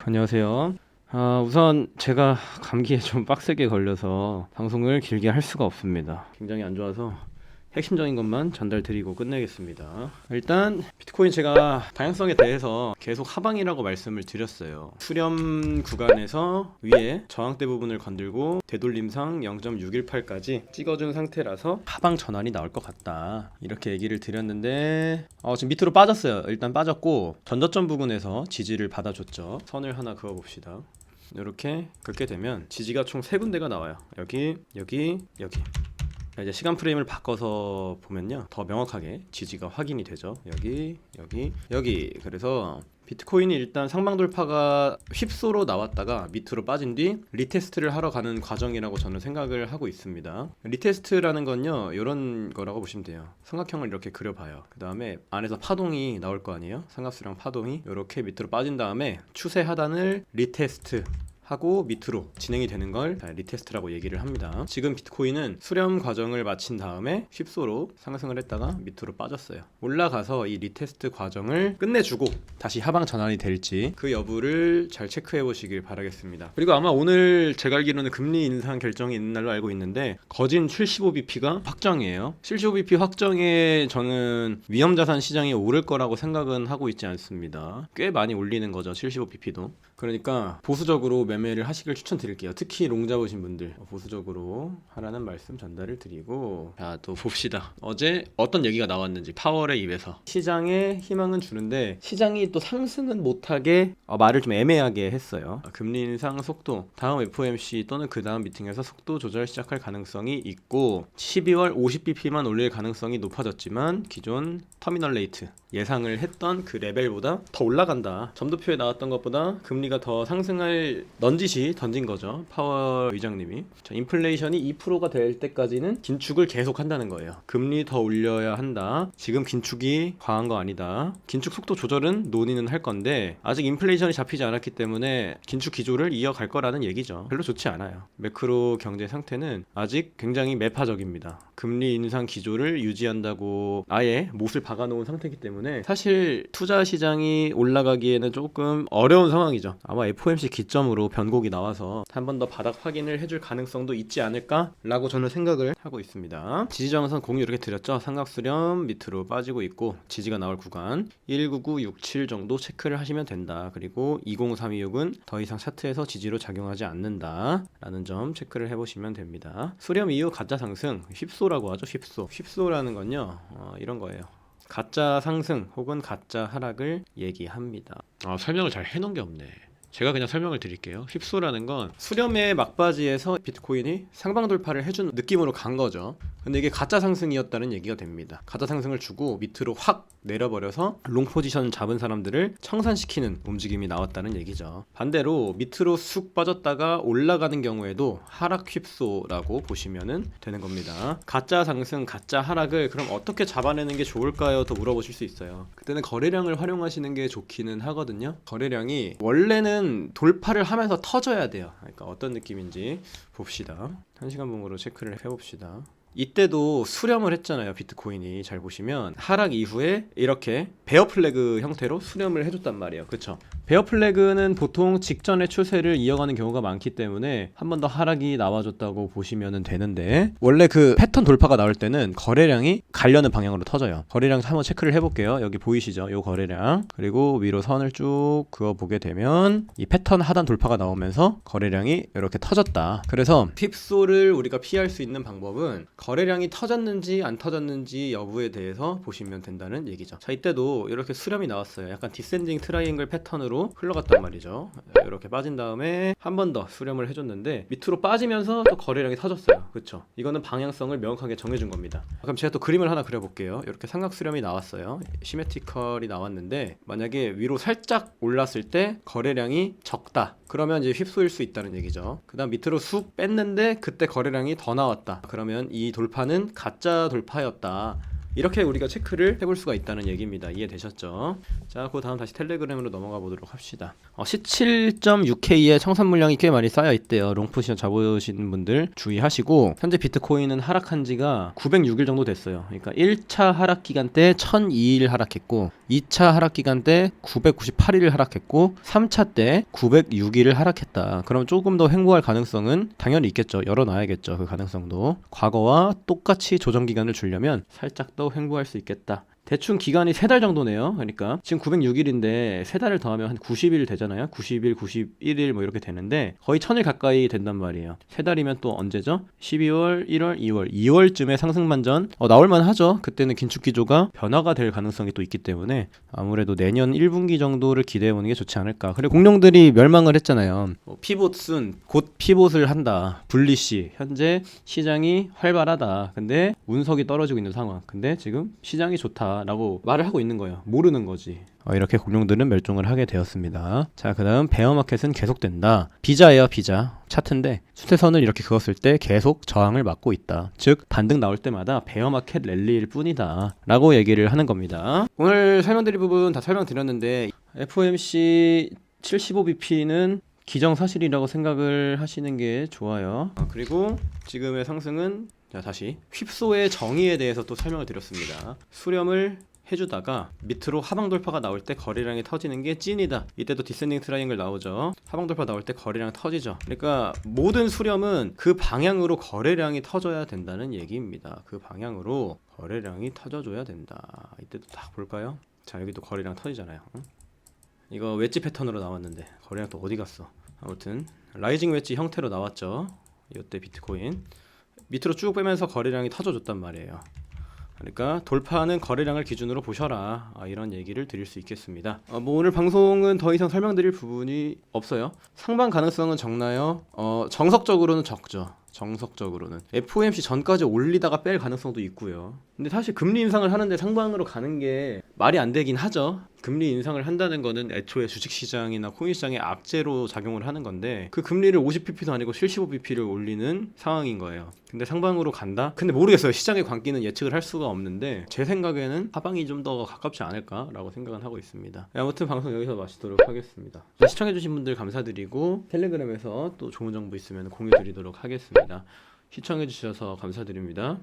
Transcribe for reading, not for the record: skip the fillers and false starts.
안녕하세요. 우선 제가 감기에 좀 빡세게 걸려서 방송을 길게 할 수가 없습니다. 굉장히 안 좋아서 핵심적인 것만 전달드리고 끝내겠습니다. 일단 비트코인 제가 방향성에 대해서 계속 하방이라고 말씀을 드렸어요. 수렴 구간에서 위에 저항대 부분을 건들고 되돌림상 0.618까지 찍어준 상태라서 하방 전환이 나올 것 같다, 이렇게 얘기를 드렸는데 지금 밑으로 빠졌어요. 일단 빠졌고 전저점 부근에서 지지를 받아줬죠. 선을 하나 그어봅시다. 이렇게 긋게 되면 지지가 총 3군데가 나와요. 여기, 여기, 여기. 이제 시간 프레임을 바꿔서 보면요, 더 명확하게 지지가 확인이 되죠. 여기, 여기, 여기. 그래서 비트코인이 일단 상방 돌파가 휩소로 나왔다가 밑으로 빠진 뒤 리테스트를 하러 가는 과정이라고 저는 생각을 하고 있습니다. 리테스트라는 건요, 이런 거라고 보시면 돼요. 삼각형을 이렇게 그려봐요. 그 다음에 안에서 파동이 나올 거 아니에요. 삼각수랑 파동이 이렇게 밑으로 빠진 다음에 추세 하단을 리테스트 하고 밑으로 진행이 되는 걸 리테스트라고 얘기를 합니다. 지금 비트코인은 수렴 과정을 마친 다음에 휩소로 상승을 했다가 밑으로 빠졌어요. 올라가서 이 리테스트 과정을 끝내주고 다시 하방 전환이 될지 그 여부를 잘 체크해 보시길 바라겠습니다. 그리고 아마 오늘 제가 알기로는 금리 인상 결정이 있는 날로 알고 있는데 거진 75bp가 확정이에요. 75bp 확정에 저는 위험자산 시장이 오를 거라고 생각은 하고 있지 않습니다. 꽤 많이 올리는 거죠, 75bp도. 그러니까 보수적으로 매매를 하시길 추천드릴게요. 특히 롱 잡으신 분들 보수적으로 하라는 말씀 전달을 드리고, 자, 또 봅시다. 어제 어떤 얘기가 나왔는지 파월의 입에서 시장에 희망은 주는데 시장이 또 상승은 못하게 말을 좀 애매하게 했어요. 금리 인상 속도, 다음 FOMC 또는 그 다음 미팅에서 속도 조절 시작할 가능성이 있고 12월 50bp만 올릴 가능성이 높아졌지만 기존 터미널 레이트 예상을 했던 그 레벨보다 더 올라간다. 점도표에 나왔던 것보다 금리가 더 상승할 넌지시 던진 거죠, 파월 의장님이. 인플레이션이 2%가 될 때까지는 긴축을 계속 한다는 거예요. 금리 더 올려야 한다. 지금 긴축이 과한 거 아니다. 긴축 속도 조절은 논의는 할 건데 아직 인플레이션이 잡히지 않았기 때문에 긴축 기조를 이어갈 거라는 얘기죠. 별로 좋지 않아요. 매크로 경제 상태는 아직 굉장히 매파적입니다. 금리 인상 기조를 유지한다고 아예 못을 박아놓은 상태이기 때문에 사실 투자 시장이 올라가기에는 조금 어려운 상황이죠. 아마 FOMC 기점으로 변곡이 나와서 한 번 더 바닥 확인을 해줄 가능성도 있지 않을까라고 저는 생각을 하고 있습니다. 지지정선 공유 이렇게 드렸죠. 삼각수렴 밑으로 빠지고 있고 지지가 나올 구간 19967 정도 체크를 하시면 된다. 그리고 20326은 더 이상 차트에서 지지로 작용하지 않는다 라는 점 체크를 해보시면 됩니다. 수렴 이후 가짜 상승, 휩소라고 하죠. 휩소라는 건요, 이런 거예요. 가짜 상승 혹은 가짜 하락을 얘기합니다. 설명을 잘 해놓은 게 없네. 제가 그냥 설명을 드릴게요. 휩소라는 건 수렴의 막바지에서 비트코인이 상방 돌파를 해준 느낌으로 간 거죠. 근데 이게 가짜 상승이었다는 얘기가 됩니다. 가짜 상승을 주고 밑으로 확 내려버려서 롱 포지션 잡은 사람들을 청산시키는 움직임이 나왔다는 얘기죠. 반대로 밑으로 쑥 빠졌다가 올라가는 경우에도 하락 휩소라고 보시면 되는 겁니다. 가짜 상승, 가짜 하락을 그럼 어떻게 잡아내는 게 좋을까요? 더 물어보실 수 있어요. 그때는 거래량을 활용하시는 게 좋기는 하거든요. 거래량이 원래는 돌파를 하면서 터져야 돼요. 그러니까 어떤 느낌인지 봅시다. 1시간 분으로 체크를 해봅시다. 이때도 수렴을 했잖아요. 비트코인이 잘 보시면 하락 이후에 이렇게 베어 플래그 형태로 수렴을 해줬단 말이에요. 그쵸? 베어 플래그는 보통 직전의 추세를 이어가는 경우가 많기 때문에 한 번 더 하락이 나와줬다고 보시면 되는데, 원래 그 패턴 돌파가 나올 때는 거래량이 가려는 방향으로 터져요. 거래량 한번 체크를 해볼게요. 여기 보이시죠? 요 거래량. 그리고 위로 선을 쭉 그어보게 되면 이 패턴 하단 돌파가 나오면서 거래량이 이렇게 터졌다. 그래서 휩소를 우리가 피할 수 있는 방법은 거래량이 터졌는지 안 터졌는지 여부에 대해서 보시면 된다는 얘기죠. 자, 이때도 이렇게 수렴이 나왔어요. 약간 디센딩 트라이앵글 패턴으로 흘러갔단 말이죠. 이렇게 빠진 다음에 한 번 더 수렴을 해줬는데 밑으로 빠지면서 또 거래량이 터졌어요. 그쵸? 이거는 방향성을 명확하게 정해준 겁니다. 그럼 제가 또 그림을 하나 그려볼게요. 이렇게 삼각 수렴이 나왔어요. 시메트리컬이 나왔는데 만약에 위로 살짝 올랐을 때 거래량이 적다. 그러면 이제 휩소일 수 있다는 얘기죠. 그 다음 밑으로 쑥 뺐는데 그때 거래량이 더 나왔다. 그러면 이 돌파는 가짜 돌파였다. 이렇게 우리가 체크를 해볼 수가 있다는 얘기입니다. 이해되셨죠? 자, 그 다음 다시 텔레그램으로 넘어가 보도록 합시다. 17.6K의 청산 물량이 꽤 많이 쌓여 있대요. 롱포지션 잡으시는 분들 주의하시고, 현재 비트코인은 하락한 지가 906일 정도 됐어요. 그러니까 1차 하락 기간 때 1002일 하락했고 2차 하락 기간 때 998일을 하락했고 3차 때 906일을 하락했다. 그럼 조금 더 횡보할 가능성은 당연히 있겠죠. 열어놔야겠죠. 그 가능성도. 과거와 똑같이 조정 기간을 주려면 살짝 더 횡보할 수 있겠다. 대충 기간이 3달 정도네요. 그러니까 지금 906일인데 3달을 더하면 한 90일 되잖아요. 90일, 91일 뭐 이렇게 되는데 거의 1000일 가까이 된단 말이에요. 3달이면 또 언제죠? 12월, 1월, 2월. 2월쯤에 상승 반전 나올만 하죠. 그때는 긴축 기조가 변화가 될 가능성이 또 있기 때문에 아무래도 내년 1분기 정도를 기대해 보는 게 좋지 않을까. 그리고 공룡들이 멸망을 했잖아요. 피봇은 곧 피봇을 한다. 불리시. 현재 시장이 활발하다. 근데 운석이 떨어지고 있는 상황. 근데 지금 시장이 좋다. 라고 말을 하고 있는 거예요. 모르는 거지. 이렇게 공룡들은 멸종을 하게 되었습니다. 자, 그 다음 베어마켓은 계속된다. 비자예요, 비자. 차트인데 추세선을 이렇게 그었을 때 계속 저항을 맞고 있다. 즉 반등 나올 때마다 베어마켓 랠리일 뿐이다 라고 얘기를 하는 겁니다. 오늘 설명드릴 부분 다 설명드렸는데 FOMC 75bp는 기정사실이라고 생각을 하시는 게 좋아요. 그리고 지금의 상승은 자, 다시 휩소의 정의에 대해서 또 설명을 드렸습니다. 수렴을 해주다가 밑으로 하방 돌파가 나올 때 거래량이 터지는 게 찐이다. 이때도 디센딩 트라이앵글 나오죠. 하방 돌파 나올 때 거래량 터지죠. 그러니까 모든 수렴은 그 방향으로 거래량이 터져야 된다는 얘기입니다. 그 방향으로 거래량이 터져줘야 된다. 이때도 딱 볼까요? 자, 여기도 거래량 터지잖아요. 이거 웨지 패턴으로 나왔는데 거래량 또 어디 갔어? 아무튼 라이징 웨지 형태로 나왔죠. 이때 비트코인 밑으로 쭉 빼면서 거래량이 터져줬단 말이에요. 그러니까 돌파하는 거래량을 기준으로 보셔라. 이런 얘기를 드릴 수 있겠습니다. 뭐 오늘 방송은 더 이상 설명드릴 부분이 없어요. 상방 가능성은 적나요? 정석적으로는 적죠. 정석적으로는 FOMC 전까지 올리다가 뺄 가능성도 있고요. 근데 사실 금리 인상을 하는데 상방으로 가는 게 말이 안 되긴 하죠. 금리 인상을 한다는 거는 애초에 주식시장이나 코인시장에 악재로 작용을 하는 건데 그 금리를 50bp도 아니고 75bp를 올리는 상황인 거예요. 근데 상방으로 간다? 근데 모르겠어요. 시장의 광기는 예측을 할 수가 없는데 제 생각에는 하방이 좀 더 가깝지 않을까라고 생각은 하고 있습니다. 아무튼 방송 여기서 마치도록 하겠습니다. 시청해주신 분들 감사드리고 텔레그램에서 또 좋은 정보 있으면 공유드리도록 하겠습니다. 시청해주셔서 감사드립니다.